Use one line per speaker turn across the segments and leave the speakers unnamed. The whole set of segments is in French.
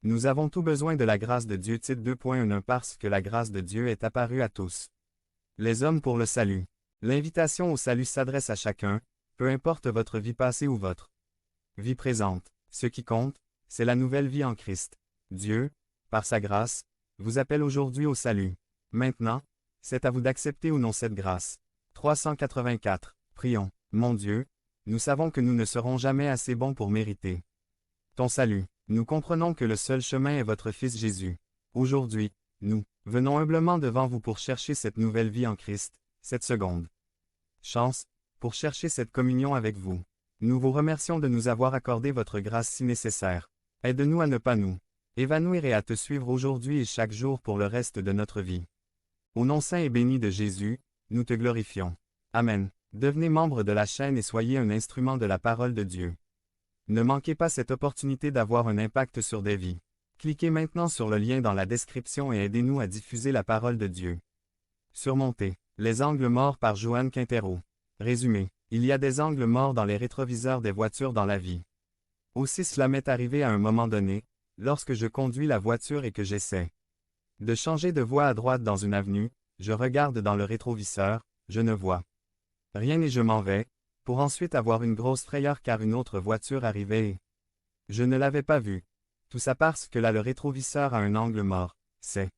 Nous avons tout besoin de la grâce de Dieu. Titre 2.1 Parce que la grâce de Dieu est apparue à tous. Les hommes pour le salut. L'invitation au salut s'adresse à chacun, peu importe votre vie passée ou votre vie présente. Ce qui compte, c'est la nouvelle vie en Christ. Dieu, par sa grâce, vous appelle aujourd'hui au salut. Maintenant, c'est à vous d'accepter ou non cette grâce. 384. Prions. Mon Dieu, nous savons que nous ne serons jamais assez bons pour mériter ton salut. Nous comprenons que le seul chemin est votre Fils Jésus. Aujourd'hui, nous venons humblement devant vous pour chercher cette nouvelle vie en Christ, cette seconde chance, pour chercher cette communion avec vous. Nous vous remercions de nous avoir accordé votre grâce si nécessaire. Aide-nous à ne pas nous évanouir et à te suivre aujourd'hui et chaque jour pour le reste de notre vie. Au nom saint et béni de Jésus, nous te glorifions. Amen. Devenez membre de la chaîne et soyez un instrument de la parole de Dieu. Ne manquez pas cette opportunité d'avoir un impact sur des vies. Cliquez maintenant sur le lien dans la description et aidez-nous à diffuser la parole de Dieu. Surmonter les angles morts par Joanne Quintero. Résumé. Il y a des angles morts dans les rétroviseurs des voitures dans la vie. Aussi cela m'est arrivé à un moment donné, lorsque je conduis la voiture et que j'essaie de changer de voie à droite dans une avenue, je regarde dans le rétroviseur, je ne vois rien et je m'en vais, pour ensuite avoir une grosse frayeur car une autre voiture arrivait et je ne l'avais pas vue. Tout ça parce que là le rétroviseur a un angle mort. C'est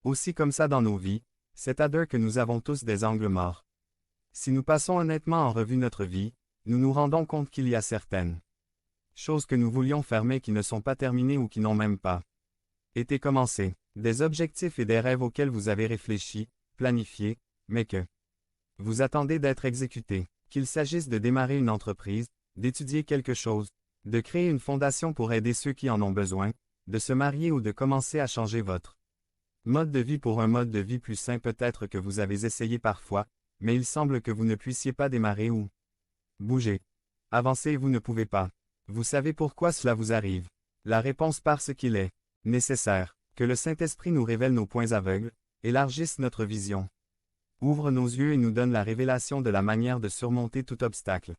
aussi comme ça dans nos vies, c'est à dire que nous avons tous des angles morts. Si nous passons honnêtement en revue notre vie, nous nous rendons compte qu'il y a certaines choses que nous voulions faire mais qui ne sont pas terminées ou qui n'ont même pas été commencées. Des objectifs et des rêves auxquels vous avez réfléchi, planifié, mais que vous attendez d'être exécutés. Qu'il s'agisse de démarrer une entreprise, d'étudier quelque chose, de créer une fondation pour aider ceux qui en ont besoin, de se marier ou de commencer à changer votre mode de vie pour un mode de vie plus sain peut-être que vous avez essayé parfois, mais il semble que vous ne puissiez pas démarrer ou bouger. Avancer et vous ne pouvez pas. Vous savez pourquoi cela vous arrive. La réponse parce qu'il est nécessaire que le Saint-Esprit nous révèle nos points aveugles, élargisse notre vision, ouvre nos yeux et nous donne la révélation de la manière de surmonter tout obstacle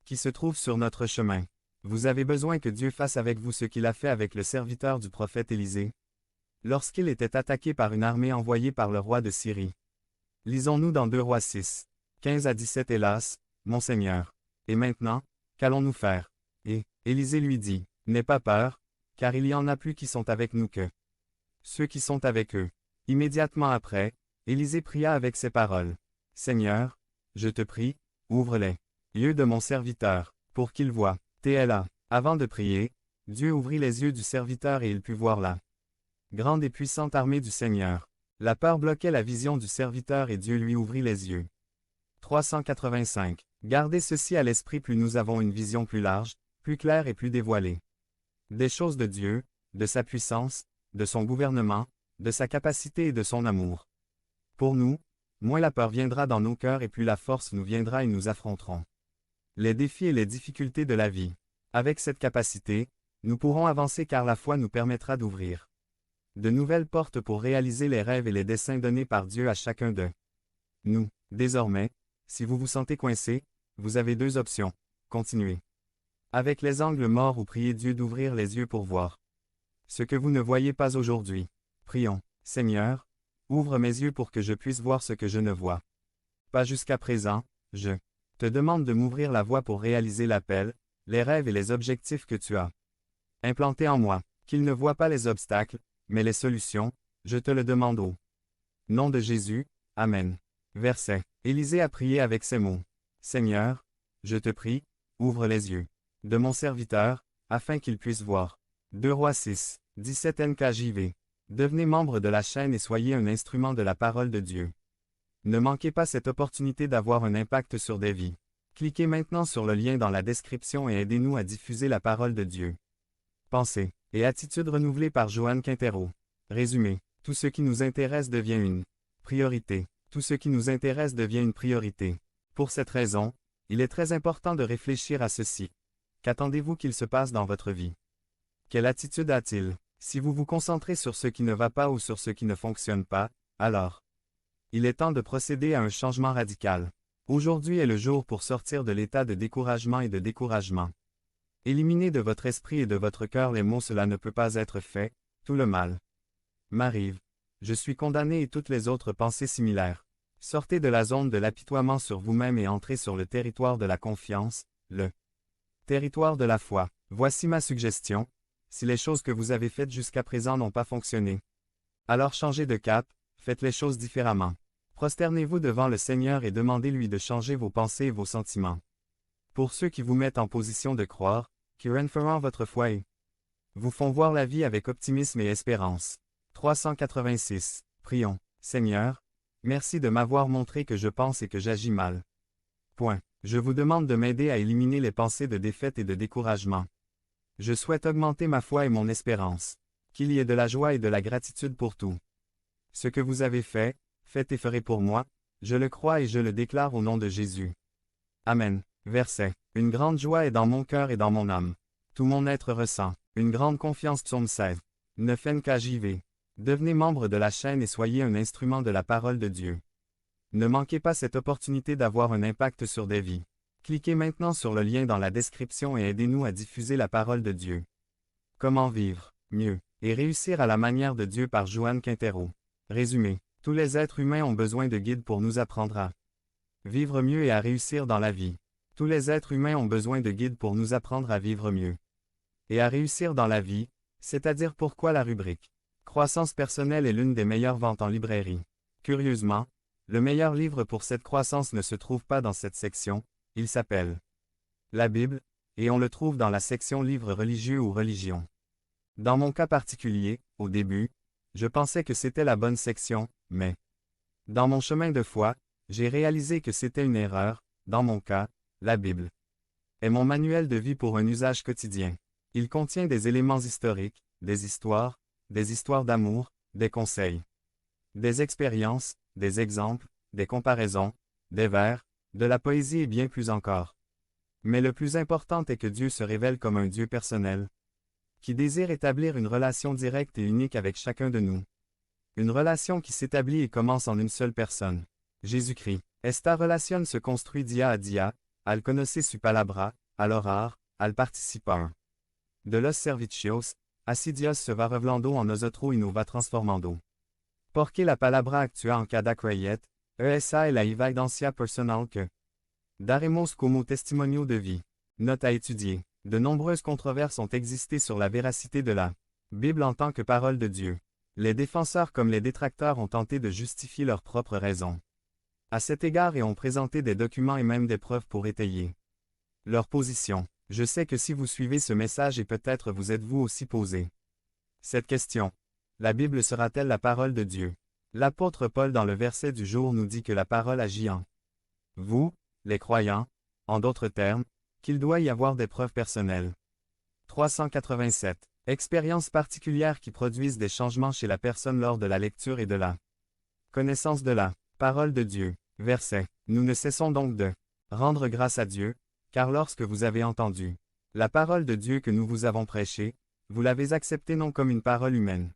qui se trouve sur notre chemin. Vous avez besoin que Dieu fasse avec vous ce qu'il a fait avec le serviteur du prophète Élisée, lorsqu'il était attaqué par une armée envoyée par le roi de Syrie. Lisons-nous dans 2 Rois 6, 15 à 17 Hélas, mon Seigneur. Et maintenant, qu'allons-nous faire? Et Élisée lui dit, n'aie pas peur, car il y en a plus qui sont avec nous que ceux qui sont avec eux. Immédiatement après, Élisée pria avec ces paroles. Seigneur, je te prie, ouvre les yeux de mon serviteur, pour qu'il voie. TLA. Avant de prier, Dieu ouvrit les yeux du serviteur et il put voir la grande et puissante armée du Seigneur. La peur bloquait la vision du serviteur et Dieu lui ouvrit les yeux. 385. Gardez ceci à l'esprit, plus nous avons une vision plus large, plus claire et plus dévoilée des choses de Dieu, de sa puissance, de son gouvernement, de sa capacité et de son amour. Pour nous, moins la peur viendra dans nos cœurs et plus la force nous viendra et nous affronterons les défis et les difficultés de la vie. Avec cette capacité, nous pourrons avancer car la foi nous permettra d'ouvrir de nouvelles portes pour réaliser les rêves et les desseins donnés par Dieu à chacun de nous. Désormais, si vous vous sentez coincé, vous avez 2 options. Continuez avec les angles morts ou priez Dieu d'ouvrir les yeux pour voir ce que vous ne voyez pas aujourd'hui. Prions. Seigneur, ouvre mes yeux pour que je puisse voir ce que je ne vois pas jusqu'à présent. Je te demande de m'ouvrir la voie pour réaliser l'appel, les rêves et les objectifs que tu as implantés en moi. Qu'il ne voie pas les obstacles, mais les solutions, je te le demande au nom de Jésus. Amen. Verset. Élisée a prié avec ces mots. Seigneur, je te prie, ouvre les yeux de mon serviteur, afin qu'il puisse voir. 2 Rois 6, 17 NKJV. Devenez membre de la chaîne et soyez un instrument de la parole de Dieu. Ne manquez pas cette opportunité d'avoir un impact sur des vies. Cliquez maintenant sur le lien dans la description et aidez-nous à diffuser la parole de Dieu. Pensée et attitude renouvelée par Joanne Quintero. Résumé. Tout ce qui nous intéresse devient une priorité. Tout ce qui nous intéresse devient une priorité. Pour cette raison, il est très important de réfléchir à ceci. Qu'attendez-vous qu'il se passe dans votre vie? Quelle attitude a-t-il? Si vous vous concentrez sur ce qui ne va pas ou sur ce qui ne fonctionne pas, alors il est temps de procéder à un changement radical. Aujourd'hui est le jour pour sortir de l'état de découragement et de découragement. Éliminez de votre esprit et de votre cœur les mots cela ne peut pas être fait, tout le mal m'arrive. Je suis condamné et toutes les autres pensées similaires. Sortez de la zone de l'apitoiement sur vous-même et entrez sur le territoire de la confiance, le territoire de la foi. Voici ma suggestion. Si les choses que vous avez faites jusqu'à présent n'ont pas fonctionné, alors changez de cap, faites les choses différemment. Prosternez-vous devant le Seigneur et demandez-lui de changer vos pensées et vos sentiments. Pour ceux qui vous mettent en position de croire, qui renferment votre foi et vous font voir la vie avec optimisme et espérance. 386. Prions. Seigneur, merci de m'avoir montré que je pense et que j'agis mal. Point. Je vous demande de m'aider à éliminer les pensées de défaite et de découragement. Je souhaite augmenter ma foi et mon espérance. Qu'il y ait de la joie et de la gratitude pour tout. Ce que vous avez fait, faites et ferez pour moi, je le crois et je le déclare au nom de Jésus. Amen. Verset. Une grande joie est dans mon cœur et dans mon âme. Tout mon être ressent une grande confiance. Psaume 16. 9 NKJV. Devenez membre de la chaîne et soyez un instrument de la parole de Dieu. Ne manquez pas cette opportunité d'avoir un impact sur des vies. Cliquez maintenant sur le lien dans la description et aidez-nous à diffuser la parole de Dieu. Comment vivre mieux et réussir à la manière de Dieu par Joanne Quintero. Résumé. Tous les êtres humains ont besoin de guides pour nous apprendre à vivre mieux et à réussir dans la vie. Tous les êtres humains ont besoin de guides pour nous apprendre à vivre mieux et à réussir dans la vie, c'est-à-dire pourquoi la rubrique Croissance personnelle est l'une des meilleures ventes en librairie. Curieusement, le meilleur livre pour cette croissance ne se trouve pas dans cette section, il s'appelle la Bible, et on le trouve dans la section livres religieux ou religion. Dans mon cas particulier, au début, je pensais que c'était la bonne section, mais dans mon chemin de foi, j'ai réalisé que c'était une erreur. Dans mon cas, la Bible est mon manuel de vie pour un usage quotidien. Il contient des éléments historiques, des histoires d'amour, des conseils, des expériences, des exemples, des comparaisons, des vers, de la poésie et bien plus encore. Mais le plus important est que Dieu se révèle comme un Dieu personnel, qui désire établir une relation directe et unique avec chacun de nous. Une relation qui s'établit et commence en une seule personne. Jésus-Christ. Esta relación se construit día a día, al conocer su palabra, al orar, al participar. De los servicios, así Dios se va revelando en nosotros y nos va transformando. Porque la palabra actúa en cada creyente, esa es la evidencia personal que daremos como testimonio de vie. Note à étudier. De nombreuses controverses ont existé sur la véracité de la Bible en tant que parole de Dieu. Les défenseurs comme les détracteurs ont tenté de justifier leurs propres raisons à cet égard et ont présenté des documents et même des preuves pour étayer leur position. Je sais que si vous suivez ce message et peut-être vous êtes-vous aussi posé cette question. La Bible sera-t-elle la parole de Dieu? L'apôtre Paul dans le verset du jour nous dit que la parole agit en vous, les croyants, en d'autres termes, qu'il doit y avoir des preuves personnelles. 387. Expériences particulières qui produisent des changements chez la personne lors de la lecture et de la connaissance de la parole de Dieu. Verset. Nous ne cessons donc de rendre grâce à Dieu, car lorsque vous avez entendu la parole de Dieu que nous vous avons prêchée, vous l'avez acceptée non comme une parole humaine,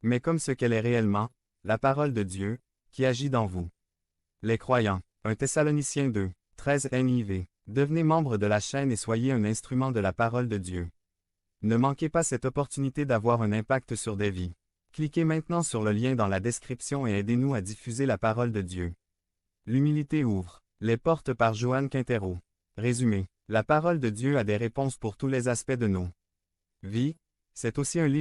mais comme ce qu'elle est réellement, la parole de Dieu, qui agit dans vous. Les croyants. 1 Thessaloniciens 2, 13 NIV. Devenez membre de la chaîne et soyez un instrument de la parole de Dieu. Ne manquez pas cette opportunité d'avoir un impact sur des vies. Cliquez maintenant sur le lien dans la description et aidez-nous à diffuser la parole de Dieu. L'humilité ouvre les portes par Joanne Quintero. Résumé. La parole de Dieu a des réponses pour tous les aspects de nos vies. C'est aussi un livre